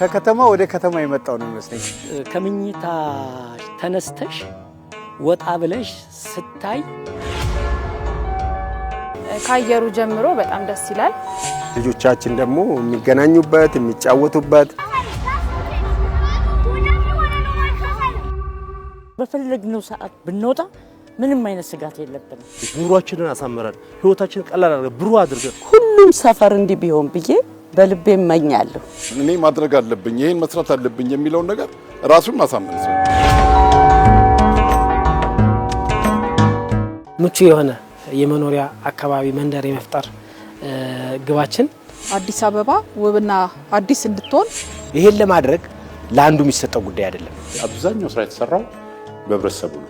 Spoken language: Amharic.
ከከተማ ወደ ከተማ የመጣው ነው መስለኝ። ከምኝታ ተነስተሽ ወጣ ብለሽ ስታይ ካየሩ ጀምሮ በጣም ደስ ይላል። ልጆቻችን ደግሞ የሚገናኙበት የሚጫወቱበት በፈለግነው ሰዓት ብንወጣ ምንም አይነት ስጋት የለብንም። ኑሯችንን አሳምረን ህይወታችንን ቀላል አድርገን ብሩህ አድርገን ሁሉም ሰፈር እንዲህ ቢሆን ብዬ በልቤ እመኛለሁ። እኔ ማድረግ አለብኝ ይሄን መስራት አለብኝ የሚለው ነገር ራሱን ማሳመን ነው። ምቹ የሆነ የመኖሪያ አካባቢ መንደር የመፍጠር ግባችን አዲስ አበባ ውብና አዲስ እንድትሆን ይሄን ለማድረግ ለአንዱ የሚሰጠው ጉዳይ አይደለም። አብዛኛው ስራ የተሰራው በህብረተሰቡ ነው።